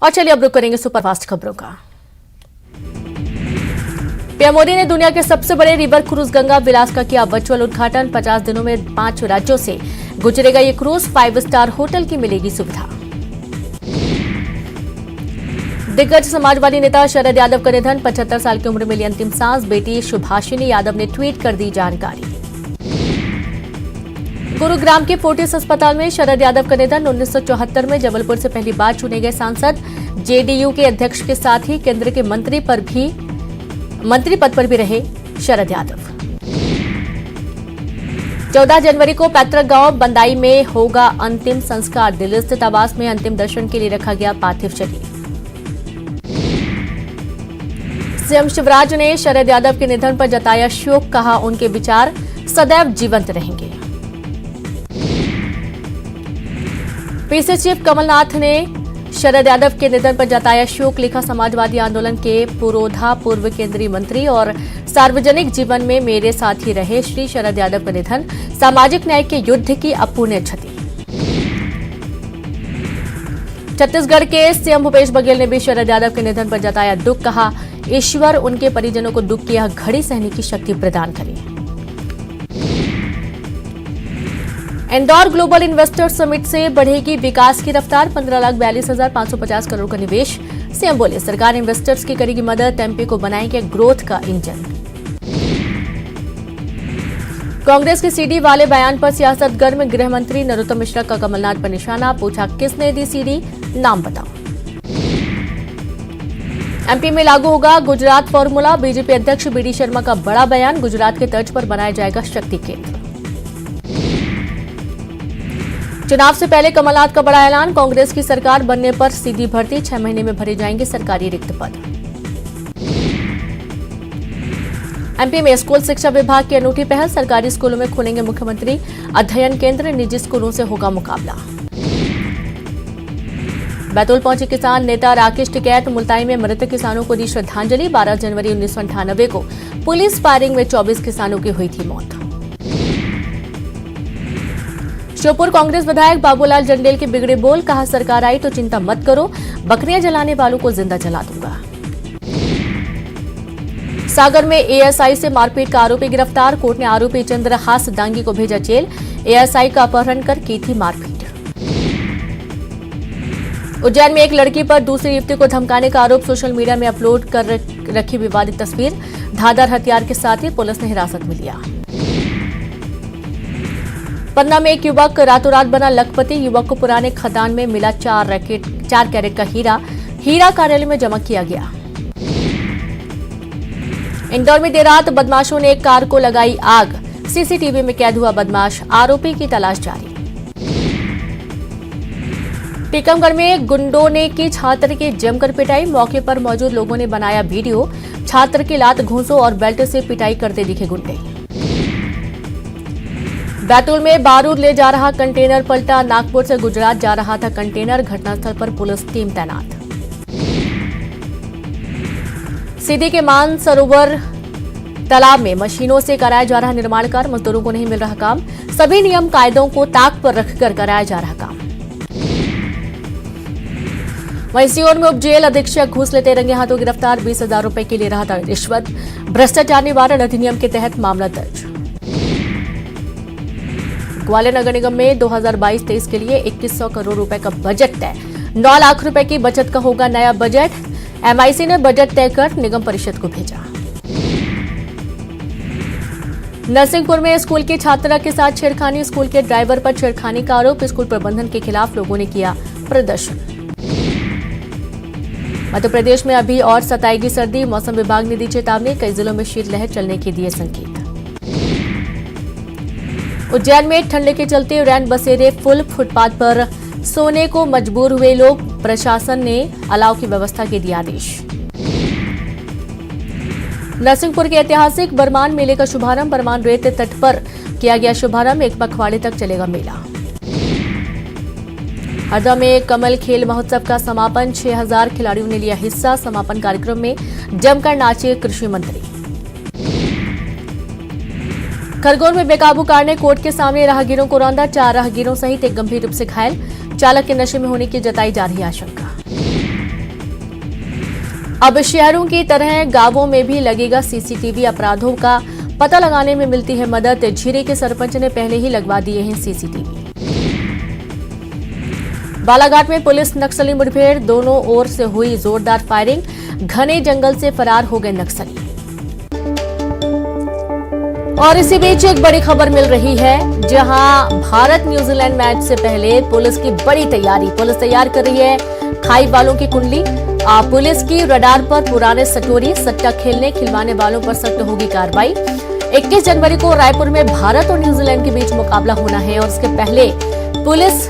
और चलिए अब रुक करेंगे सुपरफास्ट खबरों का। पीएम मोदी ने दुनिया के सबसे बड़े रिवर क्रूज गंगा विलास का किया वर्चुअल उद्घाटन। 50 दिनों में 5 राज्यों से गुजरेगा ये क्रूज। 5 स्टार होटल की मिलेगी सुविधा। दिग्गज समाजवादी नेता शरद यादव का निधन। 75 साल की उम्र में ली अंतिम सांस। बेटी सुभाषिनी यादव ने ट्वीट कर दी जानकारी। गुरुग्राम के फोर्टिस अस्पताल में शरद यादव का निधन। 1974 में जबलपुर से पहली बार चुने गए सांसद। जेडीयू के अध्यक्ष के साथ ही केंद्र के मंत्री पद पर भी रहे शरद यादव। 14 जनवरी को पैतृक गांव बंदाई में होगा अंतिम संस्कार। दिल्ली स्थित आवास में अंतिम दर्शन के लिए रखा गया पार्थिव शरीर। सीएम शिवराज ने शरद यादव के निधन पर जताया शोक। कहा उनके विचार सदैव जीवंत रहेंगे। पीसीसी चीफ कमलनाथ ने शरद यादव के निधन पर जताया शोक। लिखा समाजवादी आंदोलन के पुरोधा पूर्व केंद्रीय मंत्री और सार्वजनिक जीवन में मेरे साथ ही रहे श्री शरद यादव का निधन सामाजिक न्याय के युद्ध की अपूर्णीय क्षति। छत्तीसगढ़ के सीएम भूपेश बघेल ने भी शरद यादव के निधन पर जताया दुख। कहा ईश्वर उनके परिजनों को दुख की यह घड़ी सहने की शक्ति प्रदान करे। इंदौर ग्लोबल इन्वेस्टर समिट से बढ़ेगी विकास की रफ्तार। 15,42,550 करोड़ का निवेश। सीएम बोले सरकार इन्वेस्टर्स की करेगी मदद। एमपी को बनाएंगे ग्रोथ का इंजन। कांग्रेस के सीडी वाले बयान पर सियासत गर्म। गृह मंत्री नरोत्तम मिश्रा का कमलनाथ पर निशाना। पूछा किसने दी सीडी, नाम बताओ। एमपी में लागू होगा गुजरात फॉर्मूला। बीजेपी अध्यक्ष बीडी शर्मा का बड़ा बयान। गुजरात के तर्ज पर बनाया जाएगा शक्ति केंद्र। चुनाव से पहले कमलनाथ का बड़ा ऐलान। कांग्रेस की सरकार बनने पर सीधी भर्ती। 6 महीने में भरे जाएंगे सरकारी रिक्त पद। एमपी में स्कूल शिक्षा विभाग की अनूठी पहल। सरकारी स्कूलों में खोलेंगे मुख्यमंत्री अध्ययन केंद्र। निजी स्कूलों से होगा मुकाबला। बैतूल पहुंचे किसान नेता राकेश टिकैत। मुल्ताई में मृत किसानों को दी श्रद्धांजलि। 12 जनवरी 1998 को पुलिस फायरिंग में 24 किसानों की हुई थी मौत। श्योपुर कांग्रेस विधायक बाबूलाल जंडेल के बिगड़े बोल। कहा सरकार आई तो चिंता मत करो, बकरियां जलाने वालों को जिंदा जला दूंगा। सागर में एएसआई से मारपीट का आरोपी गिरफ्तार। कोर्ट ने आरोपी चंद्रहास दांगी को भेजा जेल। एएसआई का अपहरण कर की थी मारपीट। उज्जैन में एक लड़की पर दूसरी युवती को धमकाने का आरोप। सोशल मीडिया में अपलोड कर रखी विवादित तस्वीर। धारदार हथियार के साथ ही पुलिस ने हिरासत में लिया। पन्ना में एक युवक रातों रात बना लखपति। युवक को पुराने खदान में मिला 4 कैरेट का हीरा कार्यालय में जमा किया गया। इंदौर में देर रात बदमाशों ने एक कार को लगाई आग। सीसीटीवी में कैद हुआ बदमाश। आरोपी की तलाश जारी। टीकमगढ़ में गुंडों ने की छात्र की जमकर पिटाई। मौके पर मौजूद लोगों ने बनाया वीडियो। छात्र की लात घूंसों और बेल्ट से पिटाई करते दिखे गुंडे। बैतूल में बारूद ले जा रहा कंटेनर पलटा। नागपुर से गुजरात जा रहा था कंटेनर। घटनास्थल पर पुलिस टीम तैनात। सीधी के मानसरोवर तालाब में मशीनों से कराया जा रहा निर्माण कार्य। मजदूरों को नहीं मिल रहा काम। सभी नियम कायदों को ताक पर रखकर कराया जा रहा काम। वहीं सीहोर में उप जेल अधीक्षक घूस लेते रंगे हाथों गिरफ्तार। 20,000 रुपए के लिए रहा था रिश्वत। भ्रष्टाचार निवारण अधिनियम के तहत मामला दर्ज। ग्वालियर नगर निगम में 2022-23 के लिए 2100 करोड़ रुपए का बजट तय। 9 लाख रुपए की बचत का होगा नया बजट। एमआईसी ने बजट तय कर निगम परिषद को भेजा। नरसिंहपुर में स्कूल की छात्रा के साथ छेड़खानी। स्कूल के ड्राइवर पर छेड़खानी का आरोप। स्कूल प्रबंधन के खिलाफ लोगों ने किया प्रदर्शन। मध्य प्रदेश में अभी और सताएगी सर्दी। मौसम विभाग ने दी चेतावनी। कई जिलों में शीतलहर चलने के दिए संकेत। उज्जैन में ठंड के चलते रैन बसेरे फुल। फुटपाथ पर सोने को मजबूर हुए लोग। प्रशासन ने अलाव की व्यवस्था के दिए आदेश। नरसिंहपुर के ऐतिहासिक बरमान मेले का शुभारंभ। बरमान रेत तट पर किया गया शुभारंभ। 1 पखवाड़े तक चलेगा मेला। हरदा में कमल खेल महोत्सव का समापन। 6,000 खिलाड़ियों ने लिया हिस्सा। समापन कार्यक्रम में जमकर नाचे कृषि मंत्री। खरगोन में बेकाबू कार ने कोर्ट के सामने राहगीरों को रौंदा। 4 राहगीरों सहित एक गंभीर रूप से घायल। चालक के नशे में होने की जताई जा रही आशंका। अब शहरों की तरह गांवों में भी लगेगा सीसीटीवी। अपराधों का पता लगाने में मिलती है मदद। झीरे के सरपंच ने पहले ही लगवा दिए हैं सीसीटीवी। बालाघाट में पुलिस नक्सली मुठभेड़, दोनों ओर से हुई जोरदार फायरिंग। घने जंगल से फरार हो गए नक्सली। और इसी बीच एक बड़ी खबर मिल रही है, जहां भारत न्यूजीलैंड मैच से पहले पुलिस की बड़ी तैयारी। पुलिस तैयार कर रही है खाई वालों की कुंडली। पुलिस की रडार पर पुराने सटोरी, सट्टा खेलने खिलवाने वालों पर सख्त होगी कार्रवाई। 21 जनवरी को रायपुर में भारत और न्यूजीलैंड के बीच मुकाबला होना है और इसके पहले पुलिस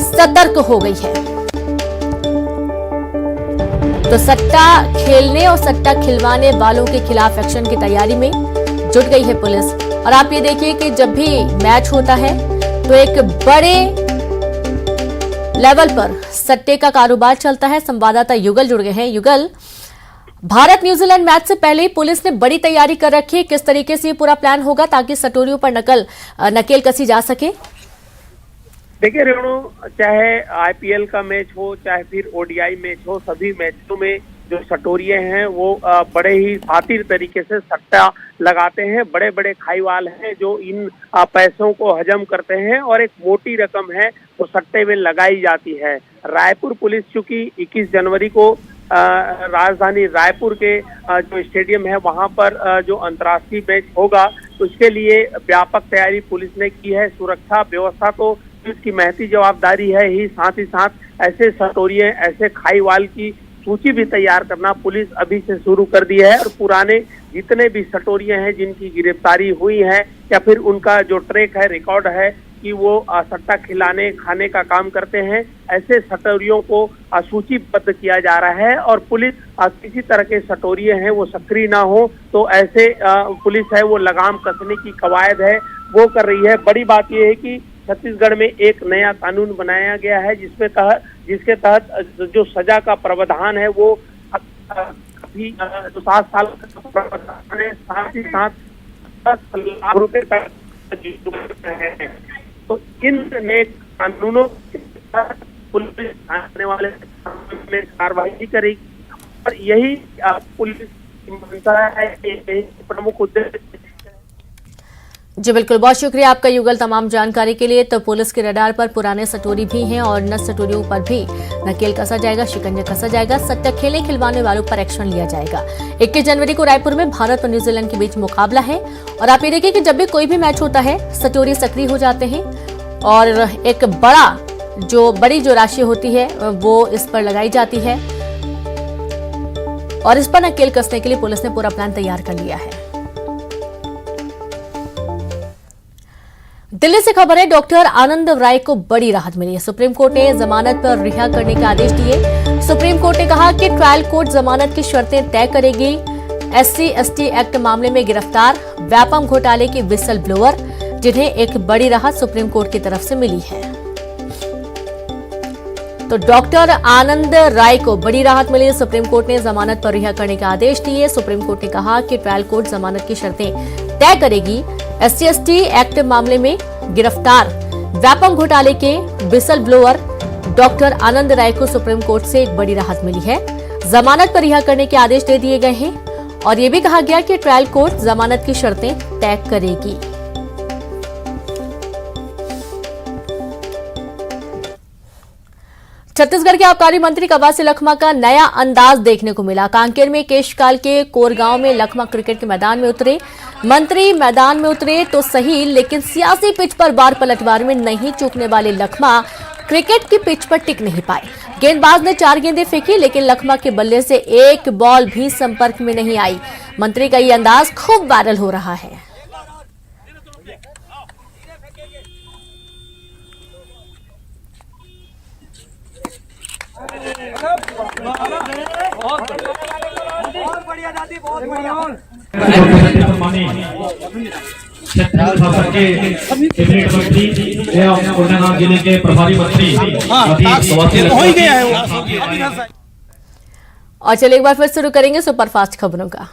सतर्क हो गई है। तो सट्टा खेलने और सट्टा खिलवाने वालों के खिलाफ एक्शन की तैयारी में जुट गई है पुलिस। और आप ये देखिए कि जब भी मैच होता है तो एक बड़े लेवल पर सट्टे का कारोबार चलता है। संवाददाता युगल जुड़ गए हैं। युगल, भारत न्यूजीलैंड मैच से पहले ही पुलिस ने बड़ी तैयारी कर रखी है। किस तरीके से ये पूरा प्लान होगा ताकि सटोरियों पर नकेल कसी जा सके? देखिए रेणु, चाहे आईपीएल का मैच हो चाहे फिर ओडीआई मैच हो, सभी मैचों में जो सटोरिये हैं वो बड़े ही शातिर तरीके से सट्टा लगाते हैं। बड़े बड़े खाईवाल हैं जो इन पैसों को हजम करते हैं और एक मोटी रकम है वो सट्टे में लगाई जाती है। रायपुर पुलिस चूंकि 21 जनवरी को राजधानी रायपुर के जो स्टेडियम है वहां पर जो अंतर्राष्ट्रीय मैच होगा, तो उसके लिए व्यापक तैयारी पुलिस ने की है। सुरक्षा व्यवस्था तो पुलिस की महती जवाबदारी है ही, साथ ही साथ ऐसे सटोरिये, ऐसे खाईवाल की सूची भी तैयार करना पुलिस अभी से शुरू कर दी है। और पुराने जितने भी सटोरिये हैं जिनकी गिरफ्तारी हुई है या फिर उनका जो ट्रैक है, रिकॉर्ड है कि वो सट्टा खिलाने खाने का काम करते हैं, ऐसे सटोरियों को सूचीबद्ध किया जा रहा है। और पुलिस किसी तरह के सटोरिये हैं वो सक्रिय ना हो, तो ऐसे पुलिस है वो लगाम कसने की कवायद है वो कर रही है। बड़ी बात यह है कि छत्तीसगढ़ में एक नया कानून बनाया गया है जिसके तहत जो सजा का प्रावधान है वो अभी 7 साल का प्रावधान है, साथ ही साथ 10 लाख रुपए तक है। तो इन नए कानूनों के तहत पुलिस आने वाले में कार्रवाई करेगी और यही पुलिस की मंशा है, यही प्रमुख उद्देश्य। जी बिल्कुल, बहुत शुक्रिया आपका युगल तमाम जानकारी के लिए। तो पुलिस के रडार पर पुराने सटोरी भी हैं और न सटोरियों पर भी नकेल कसा जाएगा, शिकंजा कसा जाएगा। सट्टा खेलने खिलवाने वालों पर एक्शन लिया जाएगा। 21 जनवरी को रायपुर में भारत और न्यूजीलैंड के बीच मुकाबला है और आप ये देखिए कि जब भी कोई भी मैच होता है सटोरी सक्रिय हो जाते हैं और एक बड़ी जो राशि होती है वो इस पर लगाई जाती है और इस पर नकेल कसने के लिए पुलिस ने पूरा प्लान तैयार कर लिया है। दिल्ली से खबर है, डॉक्टर आनंद राय को बड़ी राहत मिली है। सुप्रीम कोर्ट ने जमानत पर रिहा करने के आदेश दिए। सुप्रीम कोर्ट ने कहा कि ट्रायल कोर्ट जमानत की शर्तें तय करेगी। SC/ST एक्ट मामले में गिरफ्तार व्यापम घोटाले के विसल ब्लोअर, जिन्हें एक बड़ी राहत सुप्रीम कोर्ट की तरफ से मिली है। तो डॉक्टर आनंद राय को बड़ी राहत मिली। सुप्रीम कोर्ट ने जमानत पर रिहा करने के आदेश दिए। सुप्रीम कोर्ट ने कहा कि ट्रायल कोर्ट जमानत की शर्तें तय करेगी। SC/ST एक्ट मामले में गिरफ्तार व्यापम घोटाले के विसल ब्लोअर डॉक्टर आनंद राय को सुप्रीम कोर्ट से एक बड़ी राहत मिली है। जमानत पर रिहा करने के आदेश दे दिए गए हैं और यह भी कहा गया कि ट्रायल कोर्ट जमानत की शर्तें तय करेगी। छत्तीसगढ़ के आबकारी मंत्री कवासी लखमा का नया अंदाज देखने को मिला। कांकेर में केशकाल के कोरगांव में लखमा क्रिकेट के मैदान में उतरे। मंत्री मैदान में उतरे तो सही, लेकिन सियासी पिच पर बार पलटवार में नहीं चूकने वाले लखमा क्रिकेट की पिच पर टिक नहीं पाए। गेंदबाज ने 4 गेंदें फेंकी, लेकिन लखमा के बल्ले से एक बॉल भी संपर्क में नहीं आई। मंत्री का ये अंदाज खूब वायरल हो रहा है। बहुत बढ़िया दादी, बहुत बढ़िया। छत्तीसगढ़ शासन के कैबिनेट मंत्री एवं कोंडागांव जिले के प्रभारी मंत्री और चलिए एक बार फिर शुरू करेंगे सुपरफास्ट खबरों का।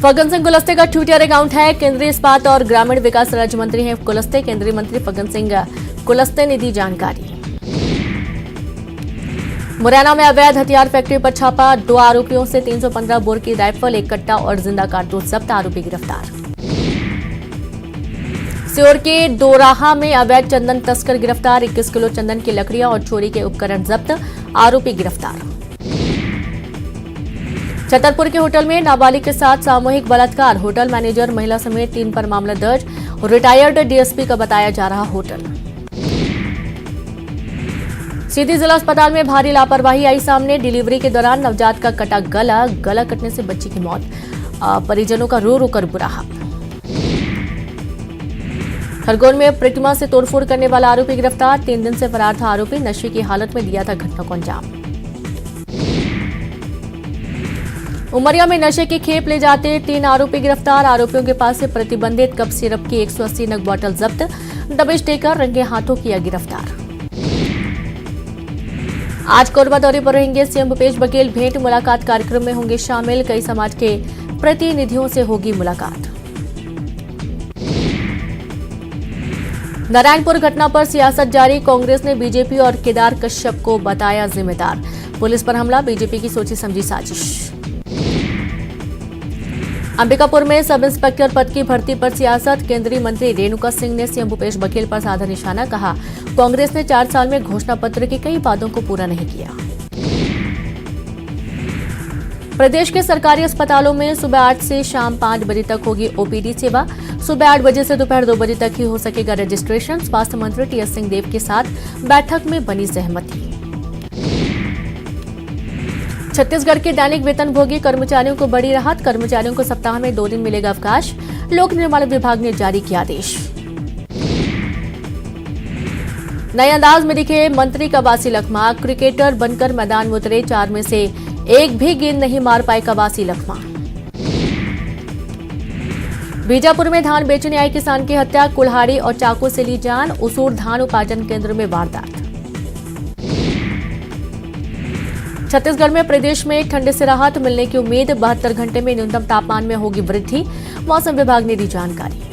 फग्गन सिंह कुलस्ते का ट्विटर अकाउंट है। केंद्रीय इस्पात और ग्रामीण विकास राज्य मंत्री हैं कुलस्ते। केंद्रीय मंत्री फग्गन सिंह कुलस्ते ने दी जानकारी। मुरैना में अवैध हथियार फैक्ट्री पर छापा, 2 आरोपियों से 315 बोर की राइफल, 1 कट्टा और जिंदा कारतूस जब्त, आरोपी गिरफ्तार। सीहोर के दोराहा में अवैध चंदन तस्कर गिरफ्तार, 21 किलो चंदन की लकड़ियां और चोरी के उपकरण जब्त, आरोपी गिरफ्तार। छतरपुर के होटल में नाबालिग के साथ सामूहिक बलात्कार, होटल मैनेजर महिला समेत 3 पर मामला दर्ज, रिटायर्ड डीएसपी का बताया जा रहा होटल। सीधी जिला अस्पताल में भारी लापरवाही आई सामने, डिलीवरी के दौरान नवजात का कटा गला कटने से बच्ची की मौत, परिजनों का रो रो कर बुरा हाल। खरगोन में प्रतिमा से तोड़फोड़ करने वाला आरोपी गिरफ्तार, 3 दिन से फरार था आरोपी, नशे की हालत में दिया था घटना को अंजाम। उमरिया में नशे की खेप ले जाते 3 आरोपी गिरफ्तार, आरोपियों के पास से प्रतिबंधित कप सिरप की 180 नग बोतल जब्त, दबिश देकर रंगे हाथों किया गिरफ्तार। आज कोरबा दौरे पर रहेंगे सीएम भूपेश बघेल, भेंट मुलाकात कार्यक्रम में होंगे शामिल, कई समाज के प्रतिनिधियों से होगी मुलाकात। नारायणपुर घटना पर सियासत जारी, कांग्रेस ने बीजेपी और केदार कश्यप को बताया जिम्मेदार, पुलिस पर हमला बीजेपी की सोची समझी साजिश। अंबिकापुर में सब इंस्पेक्टर पद की भर्ती पर सियासत, केंद्रीय मंत्री रेणुका सिंह ने सीएम भूपेश बघेल पर साधा निशाना, कहा कांग्रेस ने 4 साल में घोषणा पत्र के कई वादों को पूरा नहीं किया। प्रदेश के सरकारी अस्पतालों में सुबह 8 से शाम 5 बजे तक होगी ओपीडी सेवा, सुबह 8 बजे से दोपहर 2 बजे तक ही हो सकेगा रजिस्ट्रेशन, स्वास्थ्य मंत्री टीएस सिंहदेव के साथ बैठक में बनी सहमति। छत्तीसगढ़ के दैनिक वेतनभोगी कर्मचारियों को बड़ी राहत, कर्मचारियों को सप्ताह में 2 दिन मिलेगा अवकाश, लोक निर्माण विभाग ने जारी किया आदेश। नए अंदाज में दिखे मंत्री कवासी लखमा, क्रिकेटर बनकर मैदान में उतरे, 4 में से 1 भी गेंद नहीं मार पाए कवासी लखमा। बीजापुर में धान बेचने आए किसान की हत्या, कुल्हाड़ी और चाकू से ली जान, उसूर धान उपार्जन केंद्र में वारदात। छत्तीसगढ़ में प्रदेश में ठंड से राहत मिलने की उम्मीद, 72 घंटे में न्यूनतम तापमान में होगी वृद्धि, मौसम विभाग ने दी जानकारी।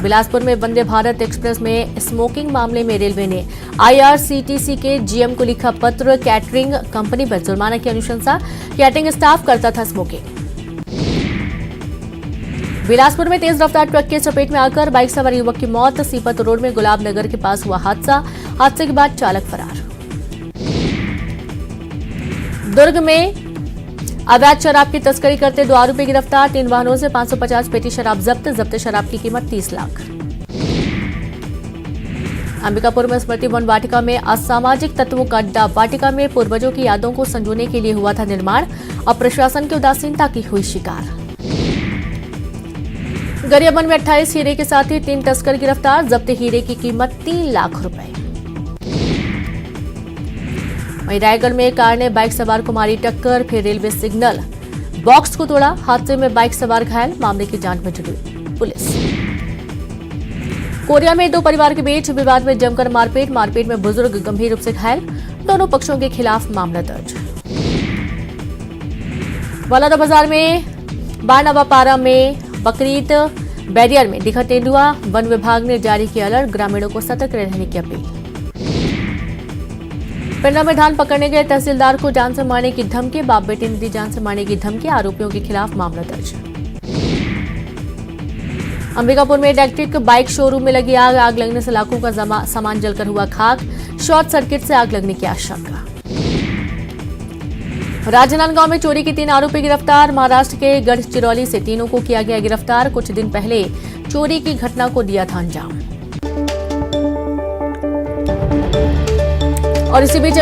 बिलासपुर में वंदे भारत एक्सप्रेस में स्मोकिंग मामले में रेलवे ने आईआरसीटीसी के जीएम को लिखा पत्र, कैटरिंग कंपनी पर जुर्माना की अनुशंसा, कैटरिंग स्टाफ करता था स्मोकिंग। बिलासपुर में तेज रफ्तार ट्रक के चपेट में आकर बाइक सवार युवक की मौत, सीपत रोड में गुलाब नगर के पास हुआ हादसे के बाद चालक फरार। दुर्ग में अवैध शराब की तस्करी करते 2 आरोपी गिरफ्तार, 3 वाहनों से 550 पेटी शराब जब्त शराब की कीमत 30 लाख। अंबिकापुर में स्मृति वन वाटिका में असामाजिक तत्वों का अड्डा, वाटिका में पूर्वजों की यादों को संजोने के लिए हुआ था निर्माण, और प्रशासन की उदासीनता की हुई शिकार। गरियाबंद में 28 हीरे के साथ ही 3 तस्कर गिरफ्तार, जब्त हीरे की कीमत 3 लाख रुपए। वहीं रायगढ़ में कार ने बाइक सवार को मारी टक्कर, फिर रेलवे सिग्नल बॉक्स को तोड़ा, हादसे में बाइक सवार घायल, मामले की जांच में जुटी पुलिस। कोरिया में 2 परिवार के बीच विवाद में जमकर मारपीट में बुजुर्ग गंभीर रूप से घायल, दोनों पक्षों के खिलाफ मामला दर्ज। बलौदाबाजार में बारनवापारा में बकरीद बैरियर में दिखा तेंदुआ, वन विभाग ने जारी किया अलर्ट, ग्रामीणों को सतर्क रहने की अपील। पिंडरा में धान पकड़ने गए तहसीलदार को जान से मारने की धमकी, बाप बेटे ने दी जान से मारने की धमकी, आरोपियों के खिलाफ मामला दर्ज। अंबिकापुर में इलेक्ट्रिक बाइक शोरूम में लगी आग लगने से लाखों का सामान जलकर हुआ खाक, शॉर्ट सर्किट से आग लगने की आशंका। राजनांदगांव में चोरी की 3 आरोपी गिरफ्तार, महाराष्ट्र के गढ़चिरौली से तीनों को किया गया गिरफ्तार, कुछ दिन पहले चोरी की घटना को दिया था अंजाम। और इसी बीच